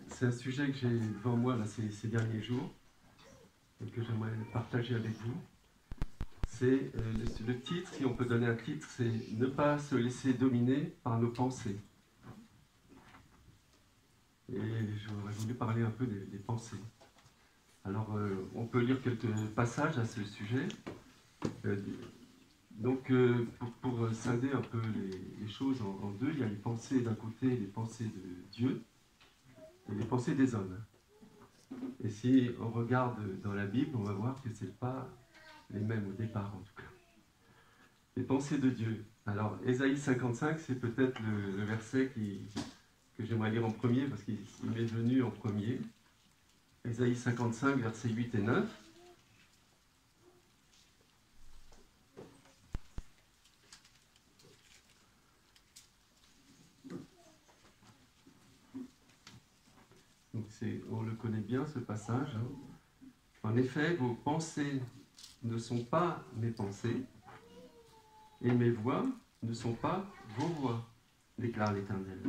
C'est un sujet que j'ai devant moi là, ces derniers jours et que j'aimerais partager avec vous. C'est le titre, si on peut donner un titre, c'est « Ne pas se laisser dominer par nos pensées ». Et j'aurais voulu parler un peu des pensées. Alors, on peut lire quelques passages à ce sujet. Pour scinder un peu les choses en deux, il y a les pensées d'un côté, les pensées de Dieu et les pensées des hommes. Et si on regarde dans la Bible, on va voir que ce n'est pas les mêmes au départ, en tout cas. Les pensées de Dieu. Alors, Ésaïe 55, c'est peut-être le verset que j'aimerais lire en premier, parce qu'il m'est venu en premier. Ésaïe 55, versets 8 et 9. Donc on le connaît bien, ce passage. En effet, vos pensées ne sont pas mes pensées, et mes voix ne sont pas vos voix, déclare l'Éternel.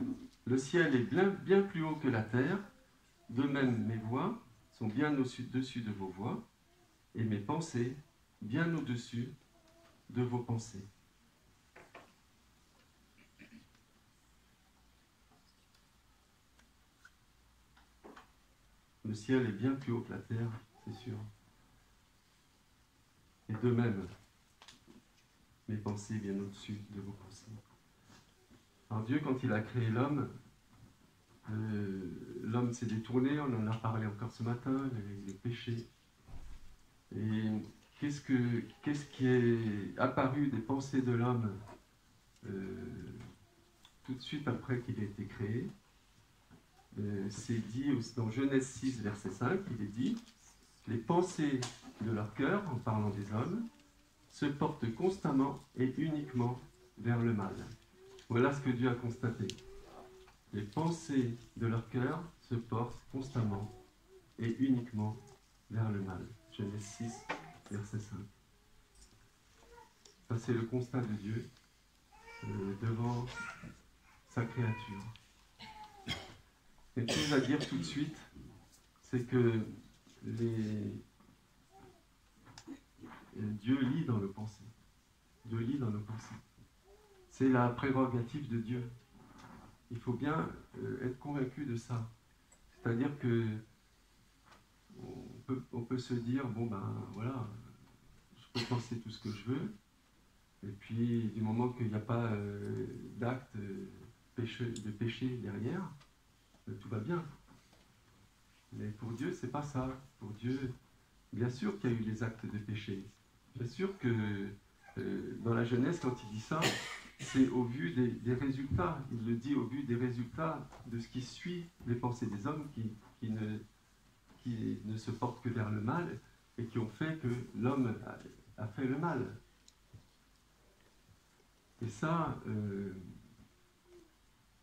Le ciel est bien plus haut que la terre, de même mes voix sont bien au-dessus de vos voix, et mes pensées bien au-dessus de vos pensées. Le ciel est bien plus haut que la terre, c'est sûr. Et de même, mes pensées bien au-dessus de vos pensées. Alors Dieu, quand il a créé l'homme, l'homme s'est détourné, on en a parlé encore ce matin, le péché. Et qu'est-ce qui est apparu des pensées de l'homme tout de suite après qu'il ait été créé? C'est dit dans Genèse 6, verset 5, il est dit « Les pensées de leur cœur, en parlant des hommes, se portent constamment et uniquement vers le mal. » Voilà ce que Dieu a constaté. Les pensées de leur cœur se portent constamment et uniquement vers le mal. Genèse 6, verset 5. Ça, c'est le constat de Dieu devant sa créature. Quelque chose à dire tout de suite, c'est que Dieu lit dans nos pensées. Dieu lit dans nos pensées. C'est la prérogative de Dieu. Il faut bien être convaincu de ça. C'est-à-dire que on peut se dire, bon ben voilà, je peux penser tout ce que je veux, et puis du moment qu'il n'y a pas d'acte de péché derrière, tout va bien. Mais pour Dieu, c'est pas ça. Pour Dieu, bien sûr qu'il y a eu les actes de péché. Bien sûr que dans la Genèse, quand il dit ça, c'est au vu des résultats. Il le dit au vu des résultats de ce qui suit les pensées des hommes qui ne se portent que vers le mal et qui ont fait que l'homme a fait le mal. Et ça,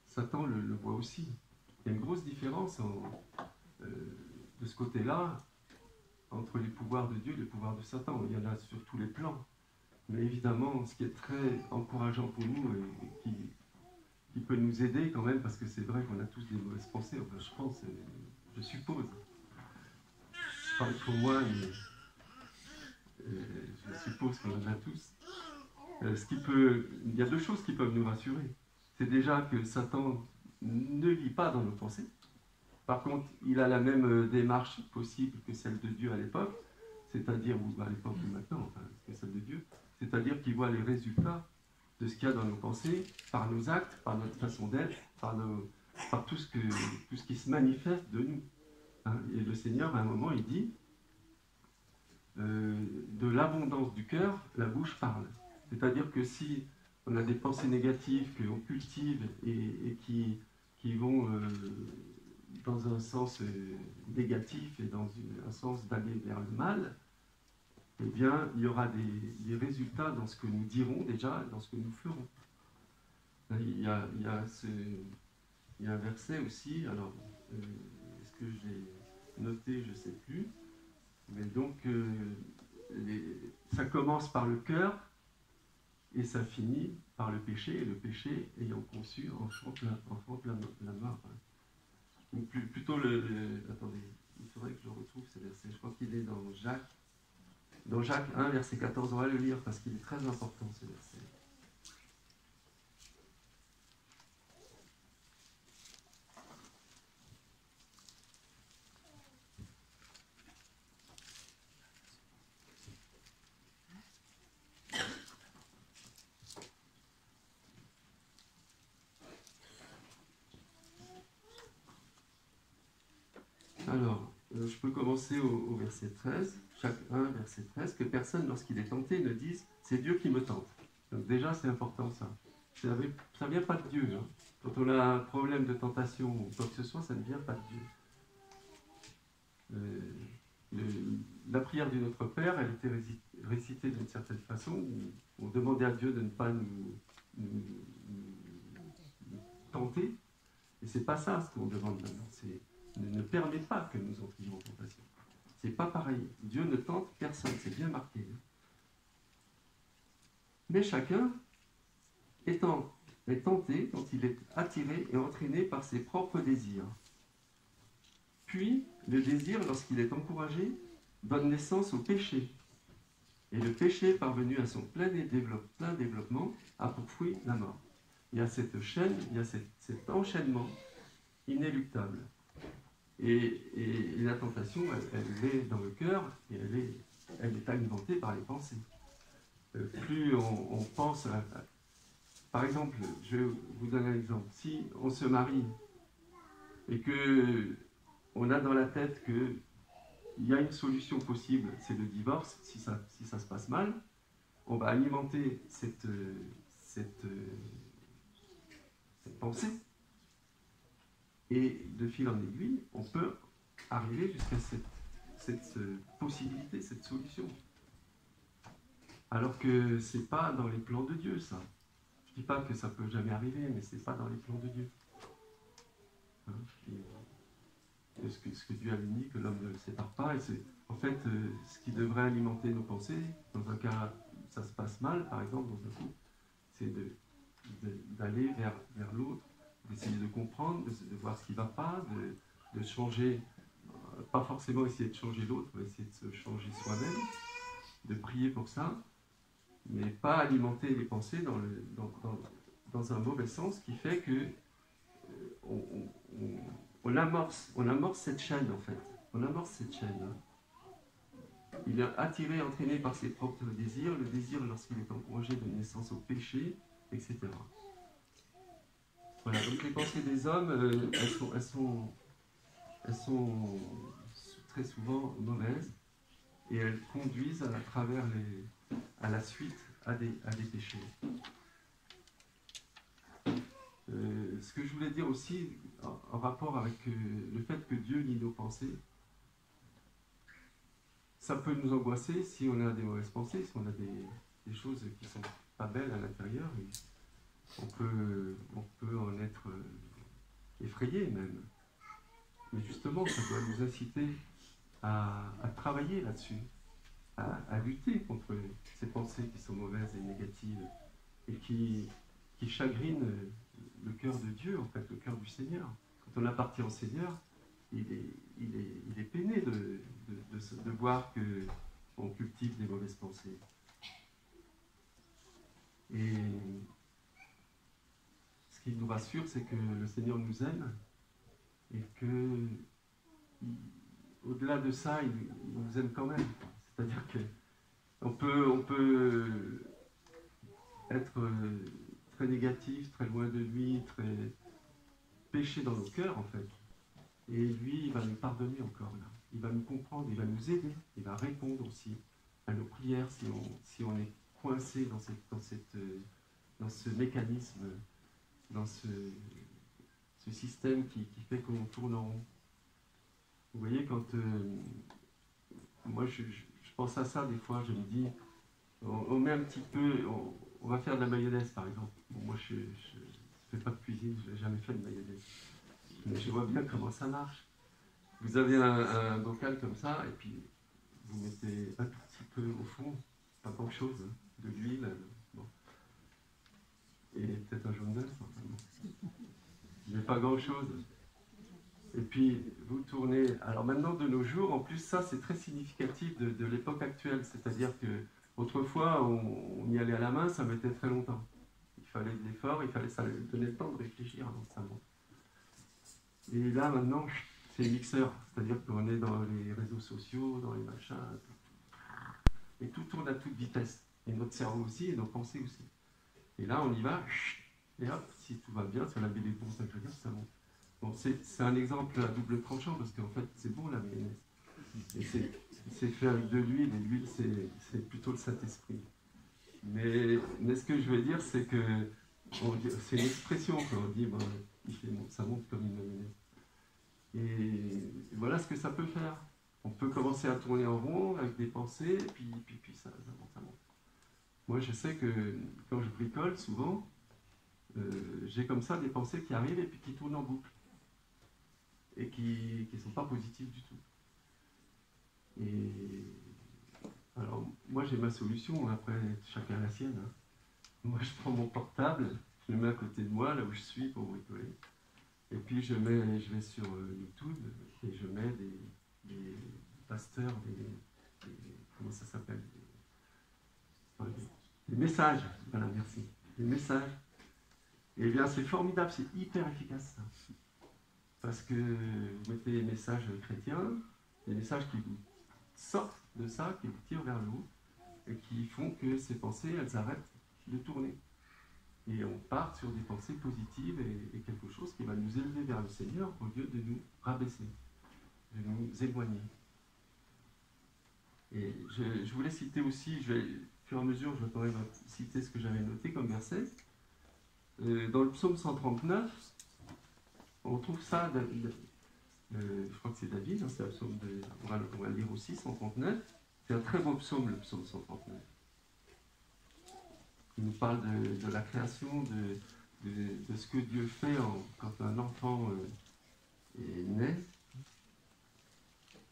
Satan le voit aussi. Il y a une grosse différence de ce côté-là entre les pouvoirs de Dieu et les pouvoirs de Satan. Il y en a sur tous les plans. Mais évidemment, ce qui est très encourageant pour nous et qui peut nous aider quand même, parce que c'est vrai qu'on a tous des mauvaises pensées, enfin, je pense, je suppose. Je parle pour moi, mais je suppose qu'on en a tous. Il y a deux choses qui peuvent nous rassurer. C'est déjà que Satan ne lit pas dans nos pensées. Par contre, il a la même démarche possible que celle de Dieu à l'époque, c'est-à-dire, ou à l'époque ou maintenant, enfin, que celle de Dieu, c'est-à-dire qu'il voit les résultats de ce qu'il y a dans nos pensées, par nos actes, par notre façon d'être, par tout ce qui se manifeste de nous. Hein. Et le Seigneur, à un moment, il dit, de l'abondance du cœur, la bouche parle. C'est-à-dire que si on a des pensées négatives qu'on cultive et qui vont dans un sens négatif et dans un sens d'aller vers le mal, eh bien, il y aura des résultats dans ce que nous dirons déjà, dans ce que nous ferons. Il y a un verset aussi, alors, est-ce que je l'ai noté, je ne sais plus, mais donc, ça commence par le cœur, et ça finit par le péché, et le péché ayant conçu enfante la mort. ou plutôt attendez, il faudrait que je retrouve ce verset, je crois qu'il est dans Jacques 1, verset 14, on va le lire parce qu'il est très important ce verset. Alors, je peux commencer au verset 13, Jacques 1, verset 13, que personne, lorsqu'il est tenté, ne dise « c'est Dieu qui me tente ». Donc déjà, c'est important ça. Ça ne vient pas de Dieu. Hein. Quand on a un problème de tentation ou quoi que ce soit, ça ne vient pas de Dieu. La prière du Notre Père, elle était récitée d'une certaine façon, où on demandait à Dieu de ne pas nous tenter. Et c'est pas ça ce qu'on demande maintenant. Ne permet pas que nous entrions en tentation. C'est pas pareil. Dieu ne tente personne, c'est bien marqué. Mais chacun est tenté quand il est attiré et entraîné par ses propres désirs. Puis, le désir, lorsqu'il est encouragé, donne naissance au péché. Et le péché, parvenu à son plein développement, a pour fruit la mort. Il y a cette chaîne, il y a cet enchaînement inéluctable. Et la tentation, elle est dans le cœur et elle est alimentée par les pensées. Plus on pense par exemple, je vais vous donner un exemple. Si on se marie et qu'on a dans la tête qu'il y a une solution possible, c'est le divorce, si ça se passe mal, on va alimenter cette pensée. Et de fil en aiguille, on peut arriver jusqu'à cette possibilité, cette solution. Alors que ce n'est pas dans les plans de Dieu, ça. Je ne dis pas que ça ne peut jamais arriver, mais ce n'est pas dans les plans de Dieu. Hein, ce que Dieu a mis, que l'homme ne le sépare pas, et c'est en fait ce qui devrait alimenter nos pensées. Dans un cas, ça se passe mal, par exemple, dans un couple, c'est d'aller vers l'autre, d'essayer de comprendre, de voir ce qui ne va pas, de changer, pas forcément essayer de changer l'autre, mais essayer de se changer soi-même, de prier pour ça, mais pas alimenter les pensées dans un mauvais sens qui fait que on amorce cette chaîne en fait. On amorce cette chaîne. Hein. Il est attiré, entraîné par ses propres désirs, le désir lorsqu'il est encouragé de naissance au péché, etc. Voilà, donc les pensées des hommes, elles sont très souvent mauvaises et elles conduisent à la suite à des péchés. Ce que je voulais dire aussi en rapport avec le fait que Dieu lit nos pensées, ça peut nous angoisser si on a des mauvaises pensées, si on a des choses qui ne sont pas belles à l'intérieur. On peut en être effrayé même. Mais justement, ça doit nous inciter à travailler là-dessus, à lutter contre ces pensées qui sont mauvaises et négatives et qui chagrinent le cœur de Dieu, en fait, le cœur du Seigneur. Quand on appartient au Seigneur, il est peiné de voir qu'on cultive des mauvaises pensées. Et ce qui nous rassure, c'est que le Seigneur nous aime et que, au-delà de ça, il nous aime quand même. C'est-à-dire qu'on peut être très négatif, très loin de lui, très péché dans nos cœurs, en fait. Et lui, il va nous pardonner encore, là. Il va nous comprendre, il va nous aider, il va répondre aussi à nos prières si on est coincé dans ce mécanisme, dans ce système qui fait qu'on tourne en rond. Vous voyez, quand moi je pense à ça des fois, je me dis, on met un petit peu, on va faire de la mayonnaise par exemple. Bon, moi je ne fais pas de cuisine, je n'ai jamais fait de mayonnaise. Mais je vois bien comment ça marche. Vous avez un bocal comme ça, et puis vous mettez un tout petit peu au fond, pas grand chose, hein, de l'huile, bon. Et peut-être un jaune d'œuf, mais pas grand chose. Et puis, vous tournez... Alors maintenant, de nos jours, en plus, ça, c'est très significatif de l'époque actuelle. C'est-à-dire que autrefois, on y allait à la main, ça mettait très longtemps. Il fallait de l'effort, il fallait ça donner le temps de réfléchir avant que ça monte. Et là, maintenant, c'est mixeur. C'est-à-dire qu'on est dans les réseaux sociaux, dans les machins, et tout tourne à toute vitesse. Et notre cerveau aussi, et nos pensées aussi. Et là, on y va, et hop, si tout va bien, si on a mis les bons ingrédients, ça monte. Bon, c'est un exemple à double tranchant, parce qu'en fait, c'est bon la mayonnaise. Et c'est fait avec de l'huile, et l'huile, c'est plutôt le Saint-Esprit. Mais ce que je veux dire, c'est que c'est une expression quand on dit bon, ça monte comme une mayonnaise. Et voilà ce que ça peut faire. On peut commencer à tourner en rond avec des pensées, et puis ça monte, ça monte. Moi, je sais que quand je bricole, souvent, j'ai comme ça des pensées qui arrivent et puis qui tournent en boucle. Et qui ne sont pas positives du tout. Et alors, moi j'ai ma solution, après chacun la sienne. Hein. Moi je prends mon portable, je le mets à côté de moi, là où je suis pour bricoler. Et puis je vais sur YouTube et je mets des pasteurs, comment ça s'appelle, des messages. Voilà, merci. Des messages. Et bien c'est formidable, c'est hyper efficace ça. Parce que vous mettez des messages chrétiens, des messages qui vous sortent de ça, qui vous tirent vers le haut, et qui font que ces pensées, elles arrêtent de tourner. Et on part sur des pensées positives et quelque chose qui va nous élever vers le Seigneur au lieu de nous rabaisser, de nous éloigner. Et je voulais citer aussi, au fur et à mesure, je vais quand même citer ce que j'avais noté comme verset. Dans le psaume 139, on trouve ça, je crois que c'est David, hein, c'est un psaume on va le lire aussi, 139. C'est un très beau psaume, le psaume 139. Il nous parle de la création, de ce que Dieu fait quand un enfant est né,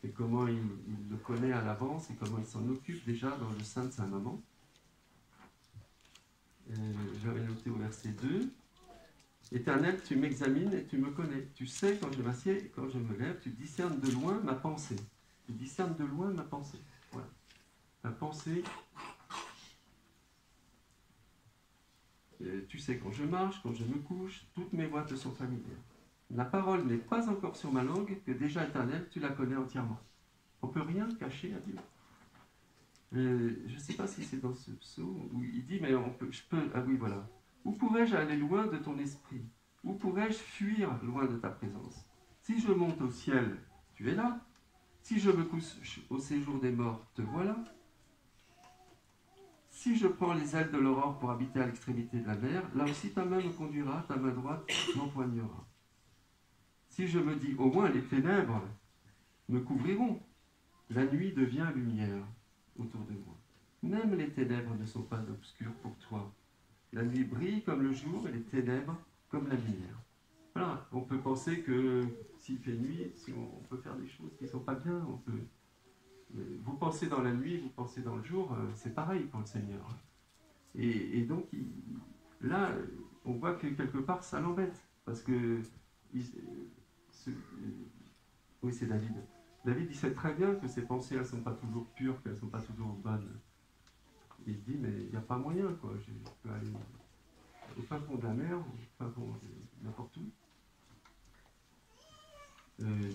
et comment il le connaît à l'avance, et comment il s'en occupe déjà dans le sein de sa maman. J'avais noté au verset 2. Éternel, tu m'examines et tu me connais. Tu sais quand je m'assieds et quand je me lève, tu discernes de loin ma pensée. Tu discernes de loin ma pensée. Voilà. La pensée, tu sais quand je marche, quand je me couche, toutes mes voies te sont familières. La parole n'est pas encore sur ma langue, que déjà éternel, tu la connais entièrement. On ne peut rien cacher à Dieu. Je ne sais pas si c'est dans ce psaume où il dit, mais ah oui, voilà. Où pourrais-je aller loin de ton esprit? Où pourrais-je fuir loin de ta présence? Si je monte au ciel, tu es là. Si je me couche au séjour des morts, te voilà. Si je prends les ailes de l'aurore pour habiter à l'extrémité de la mer, là aussi ta main me conduira, ta main droite m'empoignera. Si je me dis, au moins les ténèbres me couvriront, la nuit devient lumière autour de moi. Même les ténèbres ne sont pas obscures pour toi. La nuit brille comme le jour et les ténèbres comme la lumière. Voilà, on peut penser que s'il fait nuit, on peut faire des choses qui ne sont pas bien. Vous pensez dans la nuit, vous pensez dans le jour, c'est pareil pour le Seigneur. Et donc, là, on voit que quelque part, ça l'embête. Parce que, oui, c'est David. David, il sait très bien que ses pensées, elles ne sont pas toujours pures, qu'elles ne sont pas toujours bonnes. Il dit, mais il n'y a pas moyen, quoi. Je peux aller au fin fond de la mer, au fin fond de n'importe où.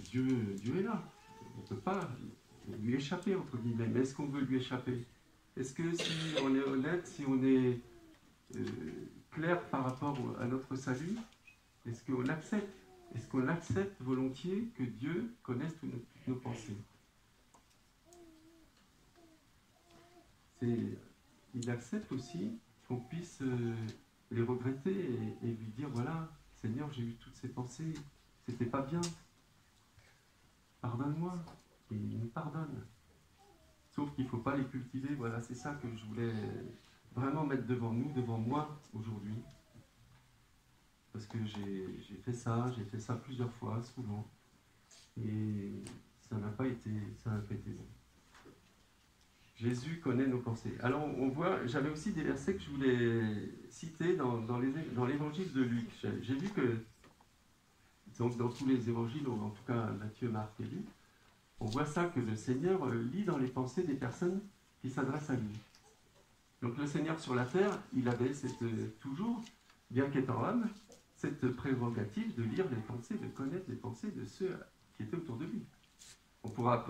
Dieu est là. On ne peut pas lui échapper, entre guillemets. Mais est-ce qu'on veut lui échapper? Est-ce que si on est honnête, si on est clair par rapport à notre salut, est-ce qu'on accepte? Est-ce qu'on accepte volontiers que Dieu connaisse toutes nos pensées? Il accepte aussi qu'on puisse les regretter et lui dire, voilà, Seigneur, j'ai eu toutes ces pensées, c'était pas bien. Pardonne-moi. Et il nous pardonne. Sauf qu'il ne faut pas les cultiver. Voilà, c'est ça que je voulais vraiment mettre devant nous, devant moi, aujourd'hui. Parce que j'ai fait ça plusieurs fois, souvent. Et ça n'a pas été bon. Jésus connaît nos pensées. Alors on voit, j'avais aussi des versets que je voulais citer dans l'évangile de Luc. J'ai vu que Donc dans tous les évangiles, ou en tout cas Matthieu, Marc et Luc, on voit ça que le Seigneur lit dans les pensées des personnes qui s'adressent à lui. Donc le Seigneur sur la terre, il avait toujours, bien qu'étant homme, cette prérogative de lire les pensées, de connaître les pensées de ceux qui étaient autour de lui. On pourra,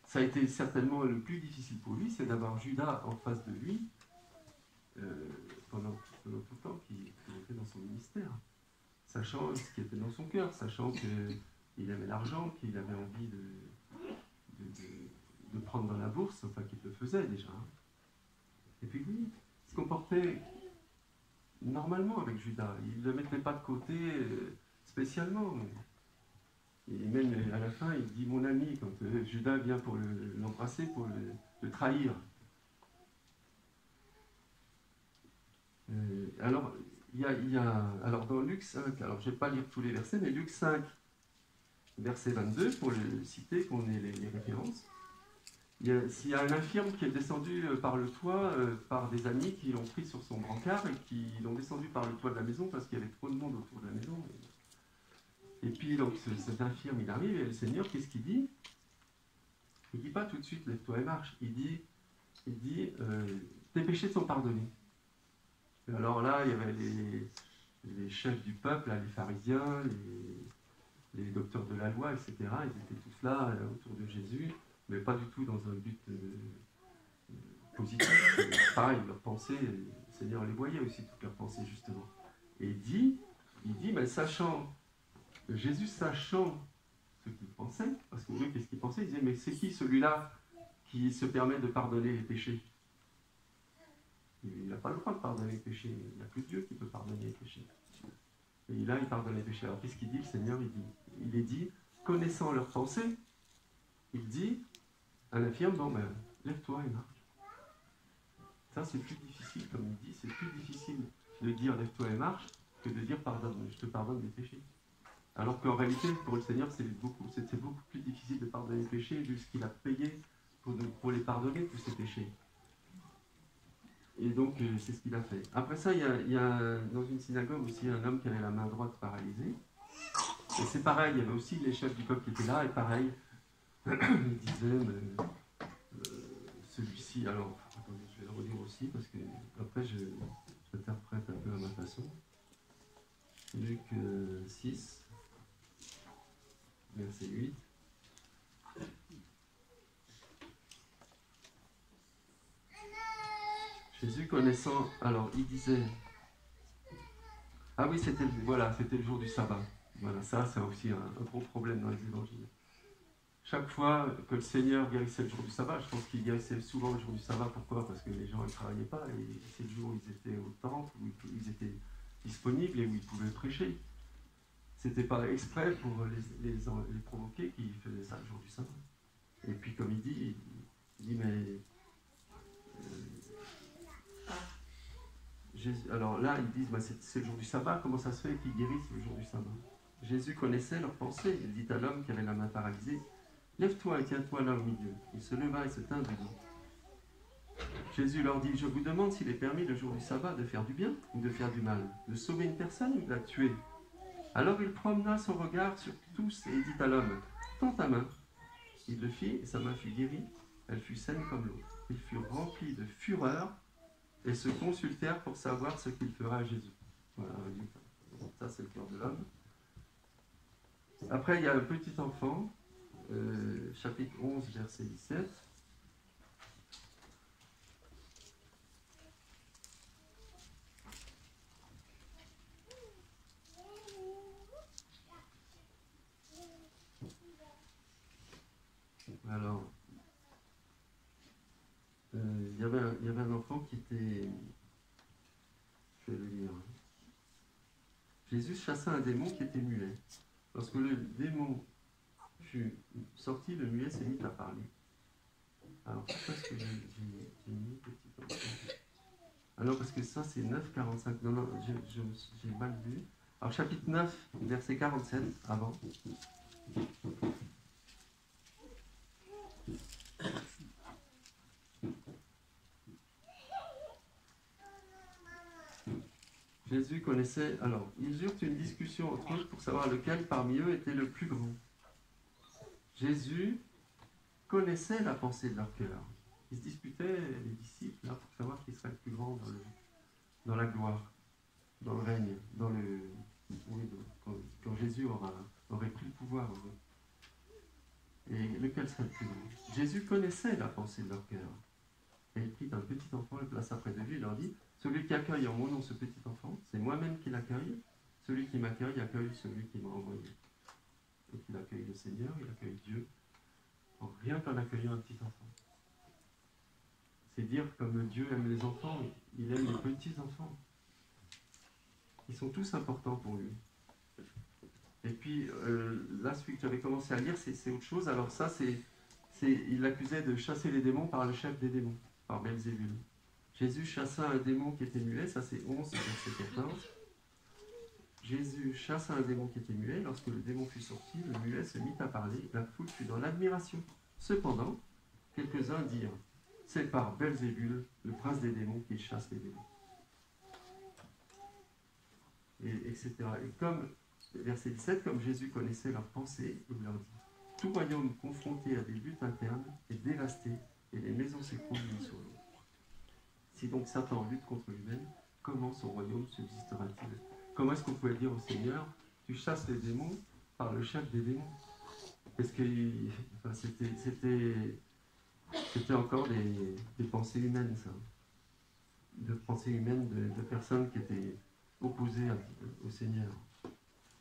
ça a été certainement le plus difficile pour lui, c'est d'avoir Judas en face de lui pendant tout le temps qu'il était dans son ministère, sachant ce qui était dans son cœur, sachant qu'il aimait l'argent, qu'il avait envie de prendre dans la bourse, enfin qu'il le faisait déjà. Et puis lui, il se comportait normalement avec Judas. Il ne le mettait pas de côté spécialement. Et même à la fin, il dit mon ami, quand Judas vient pour l'embrasser, pour le trahir. Alors, alors dans Luc 5, alors je ne vais pas lire tous les versets, mais Luc 5, verset 22, pour le citer, qu'on ait les références. Il y a un infirme qui est descendu par le toit, par des amis qui l'ont pris sur son brancard et qui l'ont descendu par le toit de la maison parce qu'il y avait trop de monde autour de la maison. Et puis donc cet infirme, il arrive et le Seigneur, qu'est-ce qu'il dit? Il ne dit pas tout de suite, lève-toi et marche. Il dit tes péchés sont pardonnés. Et alors là, il y avait les chefs du peuple, les pharisiens, les docteurs de la loi, etc. Ils étaient tous là autour de Jésus, mais pas du tout dans un but positif. Pareil, leurs pensées, le Seigneur les voyait aussi, toutes leurs pensées justement. Et il dit, mais Jésus sachant ce qu'il pensait, parce que lui, qu'est-ce qu'il pensait? Il disait, mais c'est qui celui-là qui se permet de pardonner les péchés? Il n'a pas le droit de pardonner les péchés, il n'y a que Dieu qui peut pardonner les péchés. Et là, il pardonne les péchés. Alors qu'est-ce qu'il dit, le Seigneur? Il est dit, connaissant leurs pensées, il dit à l'infirme, bon ben, lève-toi et marche. Ça, c'est plus difficile, comme il dit, c'est plus difficile de dire lève-toi et marche que de dire je te pardonne les péchés. Alors qu'en réalité, pour le Seigneur, c'était beaucoup plus difficile de pardonner les péchés vu ce qu'il a payé pour les pardonner, tous ces péchés. Et donc, c'est ce qu'il a fait. Après ça, il y a dans une synagogue aussi un homme qui avait la main droite paralysée. Et c'est pareil, il y avait aussi les chefs du peuple qui étaient là, et pareil, ils disaient, celui-ci, alors, attendez, je vais le redire aussi, parce que après, j'interprète un peu à ma façon. Luc 6, verset 8. Jésus connaissant, alors il disait, ah oui, c'était le jour du sabbat. Voilà, ça c'est aussi un gros problème dans les évangiles. Chaque fois que le Seigneur guérissait le jour du sabbat, je pense qu'il guérissait souvent le jour du sabbat. Pourquoi? Parce que les gens ne travaillaient pas et c'est le jour où ils étaient au temple, où ils étaient disponibles et où ils pouvaient prêcher. C'était pas exprès pour les provoquer qu'ils faisaient ça le jour du sabbat. Et puis comme il dit mais Jésus, alors là ils disent c'est le jour du sabbat, comment ça se fait qu'ils guérissent le jour du sabbat? Jésus connaissait leurs pensées. Il dit à l'homme qui avait la main paralysée, lève-toi et tiens-toi là au milieu. Il se leva et se tint debout. Jésus leur dit, je vous demande s'il est permis le jour du sabbat de faire du bien ou de faire du mal, de sauver une personne ou de la tuer. Alors il promena son regard sur tous et dit à l'homme, tends ta main. Il le fit et sa main fut guérie, elle fut saine comme l'eau. Ils furent remplis de fureur et se consultèrent pour savoir ce qu'il fera à Jésus. Voilà, ça c'est le cœur de l'homme. Après il y a un petit enfant, chapitre 11, verset 17. Alors, il y avait un enfant qui était... Je vais le lire. Jésus chassa un démon qui était muet. Lorsque le démon fut sorti, le muet s'est mis à parler. Alors, pourquoi est-ce que j'ai mis petit enfant? Alors, parce que ça, c'est 9,45. Non, j'ai mal vu. Alors, chapitre 9, verset 47, avant. Jésus connaissait... Alors, ils eurent une discussion entre eux pour savoir lequel parmi eux était le plus grand. Jésus connaissait la pensée de leur cœur. Ils se disputaient, les disciples, là, pour savoir qui serait le plus grand dans la gloire, dans le règne, quand Jésus aurait pris le pouvoir. Et lequel serait le plus grand? Jésus connaissait la pensée de leur cœur. Et il prit un petit enfant, le plaça près de lui, et leur dit: celui qui accueille en mon nom ce petit enfant, c'est moi-même qui l'accueille. Celui qui m'accueille accueille celui qui m'a envoyé. Donc il accueille le Seigneur, il accueille Dieu, rien qu'en accueillant un petit enfant. C'est dire comme Dieu aime les enfants, il aime les petits enfants. Ils sont tous importants pour lui. Et puis, là, celui que j'avais commencé à lire, c'est autre chose. Alors ça, il l'accusait de chasser les démons par le chef des démons, par Belzébul. Jésus chassa un démon qui était muet, ça c'est 11, verset 14. Jésus chassa un démon qui était muet. Lorsque le démon fut sorti, le muet se mit à parler. La foule fut dans l'admiration. Cependant, quelques-uns dirent: c'est par Belzébul, le prince des démons, qu'il chasse les démons. Etc. Et comme, verset 17, comme Jésus connaissait leurs pensées, il leur dit: tout royaume confronté à des luttes internes est dévasté, et les maisons s'écroulent l'une sur l'autre. Si donc Satan lutte contre lui-même, comment son royaume subsistera-t-il? Comment est-ce qu'on pouvait dire au Seigneur: tu chasses les démons par le chef des démons? Parce que c'était encore des pensées humaines, ça. De pensées humaines de personnes qui étaient opposées au Seigneur.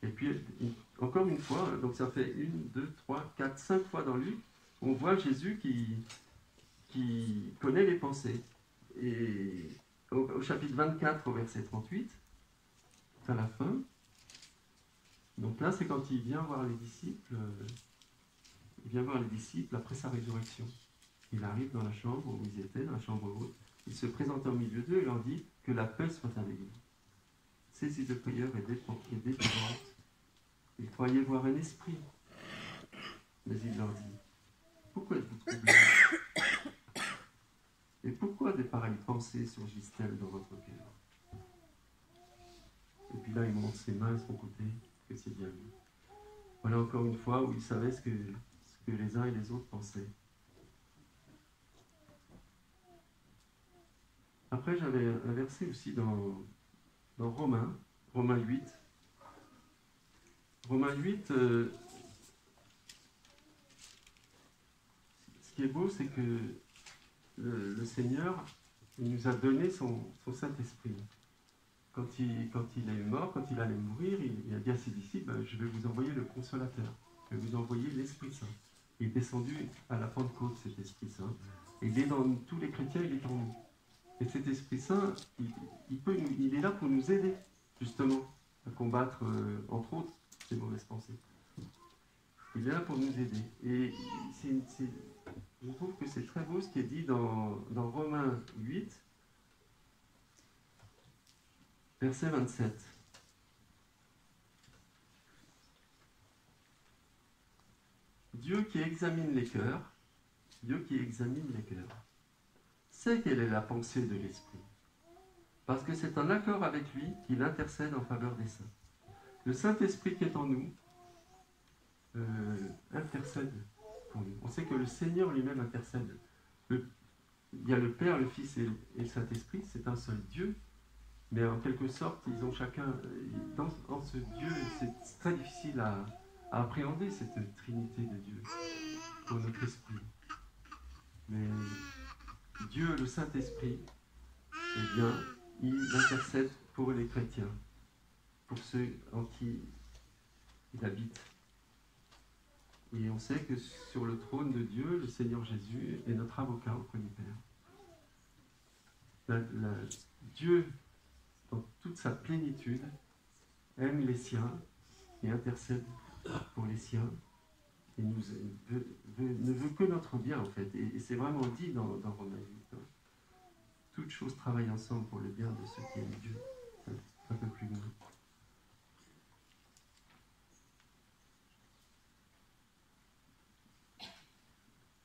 Et puis, encore une fois, donc ça fait 1, 2, 3, 4, 5 fois dans Luc, on voit Jésus qui connaît les pensées. Et au chapitre 24, au verset 38, à la fin, donc là, c'est quand il vient voir les disciples, après sa résurrection. Il arrive dans la chambre où ils étaient, dans la chambre haute. Il se présente au milieu d'eux et leur dit: que la paix soit avec vous. Saisis de prière et d'épouvante, ils croyaient voir un esprit. Mais il leur dit: pourquoi êtes-vous troublés? Et pourquoi de pareilles pensées surgissent-elles dans votre cœur? Et puis là, il montre ses mains à son côté, que c'est bien lui. Voilà encore une fois où il savait ce que les uns et les autres pensaient. Après, j'avais un verset aussi dans Romains 8. Romains 8, ce qui est beau, c'est que le Seigneur, il nous a donné son Saint-Esprit. Quand il est mort, quand il allait mourir, il a dit à ses disciples: je vais vous envoyer le Consolateur, je vais vous envoyer l'Esprit Saint. Il est descendu à la Pentecôte, cet Esprit Saint. Et il est dans tous les chrétiens, il est en nous. Et cet Esprit Saint, il est là pour nous aider, justement, à combattre, entre autres, ces mauvaises pensées. Il est là pour nous aider. Et je trouve que c'est très beau ce qui est dit dans Romains 8, verset 27. Dieu qui examine les cœurs, sait quelle est la pensée de l'Esprit, parce que c'est en accord avec lui qu'il intercède en faveur des saints. Le Saint-Esprit qui est en nous intercède pour nous. On sait que le Seigneur lui-même intercède. Il y a le Père, le Fils et le Saint-Esprit, c'est un seul Dieu, mais en quelque sorte, ils ont chacun, dans ce Dieu, c'est très difficile à appréhender cette Trinité de Dieu pour notre esprit. Mais Dieu, le Saint-Esprit, eh bien, il intercède pour les chrétiens, pour ceux en qui il habite. Et on sait que sur le trône de Dieu, le Seigneur Jésus est notre avocat auprès du Père. Dieu, dans toute sa plénitude, aime les siens et intercède pour les siens et ne veut que notre bien, en fait. Et c'est vraiment dit dans Romains 8. Toutes choses travaillent ensemble pour le bien de ceux qui aiment Dieu. Un peu plus loin.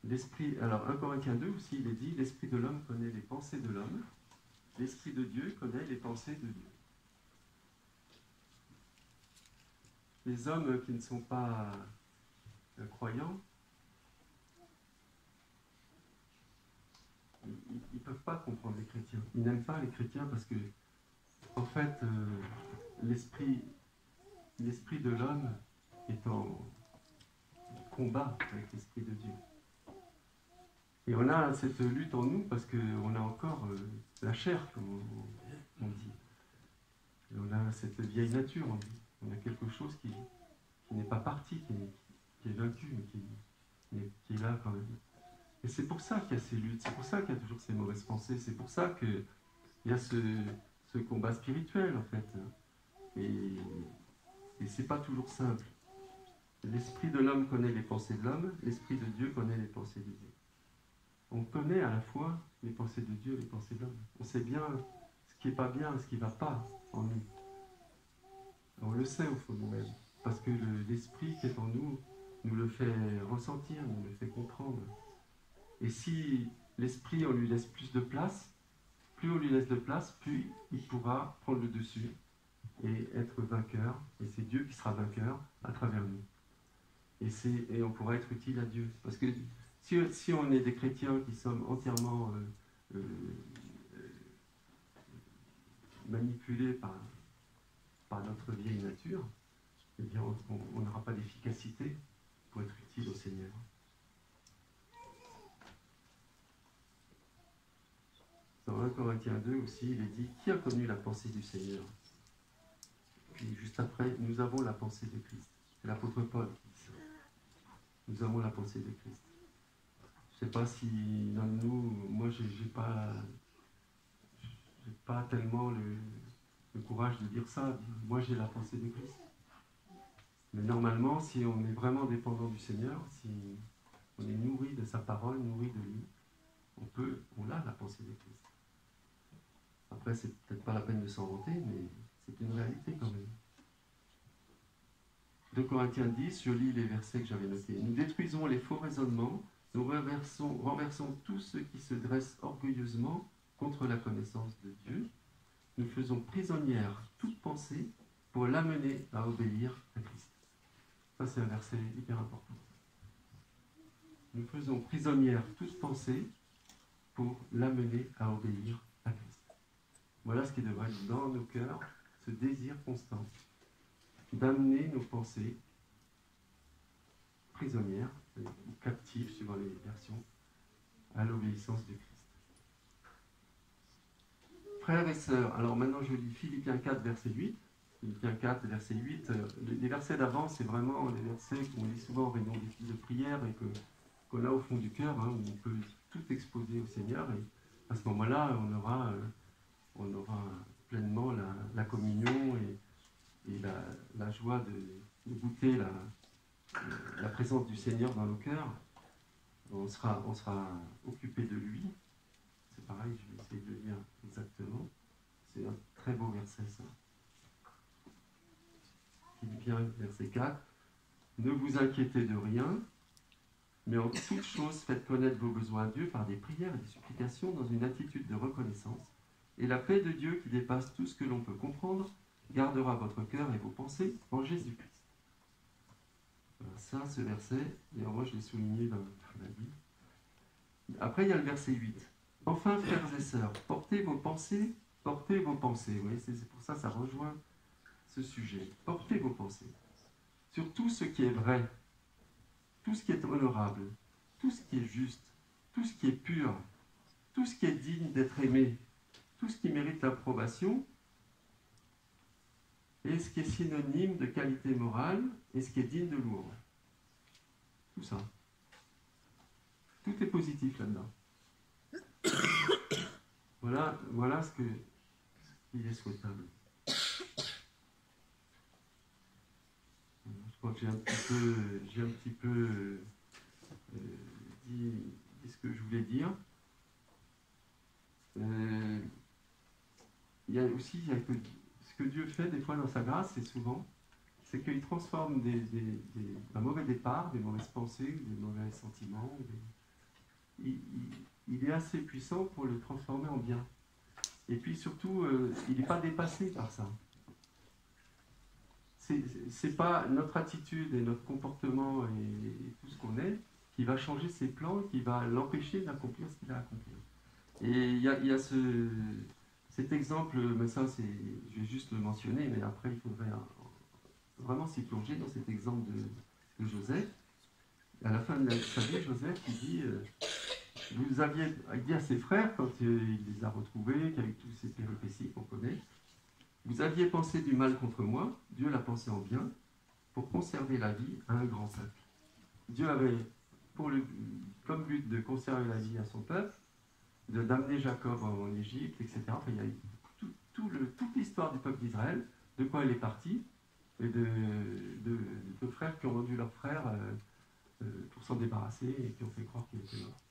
L'esprit, alors 1 Corinthiens 2 aussi, il est dit: l'esprit de l'homme connaît les pensées de l'homme, l'esprit de Dieu connaît les pensées de Dieu. les hommes qui ne sont pas croyants, ils ne peuvent pas comprendre les chrétiens. Ils n'aiment pas les chrétiens parce que, en fait, l'esprit de l'homme est en combat avec l'esprit de Dieu. Et on a cette lutte en nous parce qu'on a encore la chair, comme on dit. Et on a cette vieille nature en nous. On a quelque chose qui n'est pas parti, qui est vaincu, mais qui est là quand même. Et c'est pour ça qu'il y a ces luttes, c'est pour ça qu'il y a toujours ces mauvaises pensées, c'est pour ça qu'il y a ce combat spirituel en fait. Et c'est pas toujours simple. L'esprit de l'homme connaît les pensées de l'homme, l'esprit de Dieu connaît les pensées de Dieu. On connaît à la fois les pensées de Dieu et les pensées de l'homme. On sait bien ce qui n'est pas bien, ce qui ne va pas en nous. On le sait au fond de nous-mêmes, parce que l'esprit qui est en nous nous le fait ressentir, nous le fait comprendre. Et si l'esprit, on lui laisse plus de place, plus on lui laisse de place, plus il pourra prendre le dessus et être vainqueur. Et c'est Dieu qui sera vainqueur à travers nous. Et on pourra être utile à Dieu. Parce que si on est des chrétiens qui sommes entièrement manipulés par notre vieille nature, eh bien on n'aura pas d'efficacité pour être utile au Seigneur. Dans 1 Corinthiens 2 aussi, il est dit « Qui a connu la pensée du Seigneur ?» Puis juste après, nous avons la pensée de Christ. C'est l'apôtre Paul qui dit ça. Nous avons la pensée de Christ. Je ne sais pas si l'un de nous, moi j'ai pas tellement le courage de dire ça. Moi j'ai la pensée de Christ. Mais normalement, si on est vraiment dépendant du Seigneur, si on est nourri de sa parole, nourri de lui, on a la pensée de Christ. Après, c'est peut-être pas la peine de s'en vanter, mais c'est une réalité quand même. 2 Corinthiens 10, je lis les versets que j'avais notés. Nous détruisons les faux raisonnements, nous renversons tous ceux qui se dressent orgueilleusement contre la connaissance de Dieu. Nous faisons prisonnière toute pensée pour l'amener à obéir à Christ. Ça, c'est un verset hyper important. Nous faisons prisonnière toute pensée pour l'amener à obéir à Christ. Voilà ce qui devrait être dans nos cœurs, ce désir constant d'amener nos pensées prisonnières ou captives, suivant les versions, à l'obéissance de Christ. Frères et sœurs, alors maintenant je lis Philippiens 4, verset 8. Philippiens 4, verset 8. Les versets d'avant, c'est vraiment les versets qu'on lit souvent en réunion de prière et qu'on a au fond du cœur, hein, où on peut tout exposer au Seigneur. Et à ce moment-là, on aura pleinement la communion et la joie de goûter la présence du Seigneur dans nos cœurs. On sera occupé de lui. C'est pareil, je vais essayer de le lire exactement. C'est un très beau verset, ça. Philippiens, verset 4. Ne vous inquiétez de rien, mais en toute chose, faites connaître vos besoins à Dieu par des prières et des supplications dans une attitude de reconnaissance. Et la paix de Dieu, qui dépasse tout ce que l'on peut comprendre, gardera votre cœur et vos pensées en Jésus-Christ. Voilà, ça, ce verset, et moi je l'ai souligné dans la Bible. Après, il y a le verset 8. Enfin, frères et sœurs, portez vos pensées. Vous voyez, c'est pour ça rejoint ce sujet. Portez vos pensées sur tout ce qui est vrai, tout ce qui est honorable, tout ce qui est juste, tout ce qui est pur, tout ce qui est digne d'être aimé, tout ce qui mérite l'approbation, et ce qui est synonyme de qualité morale, et ce qui est digne de louange. Tout ça. Tout est positif là-dedans. Voilà ce qui est souhaitable. Je crois que j'ai un petit peu dit ce que je voulais dire. Il y a aussi ce que Dieu fait des fois dans sa grâce, c'est souvent, c'est qu'il transforme un mauvais départ, des mauvaises pensées, des mauvais sentiments. Il est assez puissant pour le transformer en bien. Et puis surtout, il n'est pas dépassé par ça. c'est pas notre attitude et notre comportement et tout ce qu'on est qui va changer ses plans, qui va l'empêcher d'accomplir ce qu'il a à accomplir. Et il y a cet exemple, mais ça, je vais juste le mentionner, mais après, il faudrait vraiment s'y plonger dans cet exemple de Joseph. À la fin de sa vie, Joseph, il dit, il dit à ses frères, quand il les a retrouvés, qu'avec tous ces péripéties qu'on connaît, vous aviez pensé du mal contre moi, Dieu l'a pensé en bien, pour conserver la vie à un grand peuple. Dieu avait comme but de conserver la vie à son peuple, d'amener Jacob en Égypte, etc. Enfin, il y a toute l'histoire du peuple d'Israël, de quoi elle est partie, et de frères qui ont rendu leur frère pour s'en débarrasser et qui ont fait croire qu'il était mort.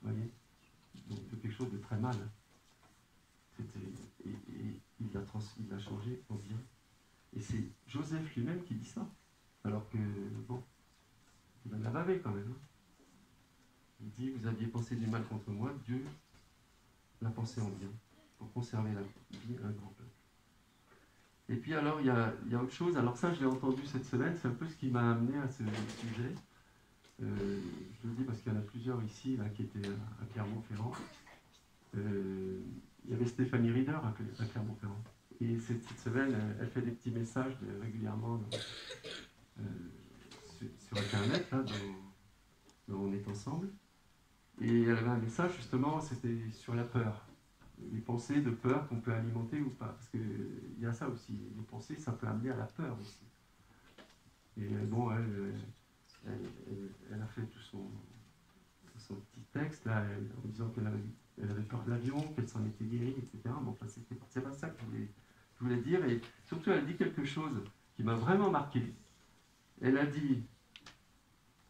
Vous voyez? Donc de quelque chose de très mal. Et il l'a changé en bien. Et c'est Joseph lui-même qui dit ça. Alors que, bon, il en a bavé quand même. Hein. Il dit, vous aviez pensé du mal contre moi, Dieu l'a pensé en bien, pour conserver la vie à un grand peuple. Et puis alors, il y a autre chose. Alors ça, je l'ai entendu cette semaine, c'est un peu ce qui m'a amené à ce sujet. Je le dis parce qu'il y en a plusieurs ici là, qui étaient à Clermont-Ferrand. Il y avait Stéphanie Rieder à Clermont-Ferrand. Et cette semaine, elle fait des petits messages régulièrement sur Internet, là, dans On est ensemble. Et elle avait un message, justement, c'était sur la peur. Les pensées de peur qu'on peut alimenter ou pas. Parce qu'il y a ça aussi. Les pensées, ça peut amener à la peur aussi. Et bon, elle a fait tout son petit texte, là, en disant qu'elle avait peur de l'avion, qu'elle s'en était guérie, etc. Bon, enfin, c'est pas ça que je voulais dire. Et surtout, elle dit quelque chose qui m'a vraiment marqué. Elle a dit,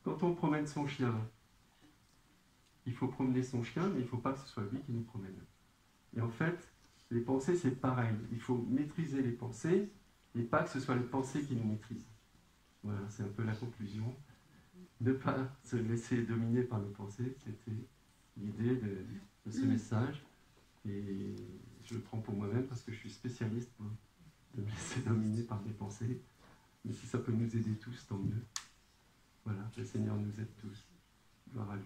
quand on promène son chien, il faut promener son chien, mais il ne faut pas que ce soit lui qui nous promène. Et en fait, les pensées, c'est pareil. Il faut maîtriser les pensées, et pas que ce soit les pensées qui nous maîtrisent. Voilà, c'est un peu la conclusion. Ne pas se laisser dominer par nos pensées, c'était l'idée de ce message. Et je le prends pour moi-même parce que je suis spécialiste de me laisser dominer par mes pensées. Mais si ça peut nous aider tous, tant mieux. Voilà, le Seigneur nous aide tous. Gloire à lui.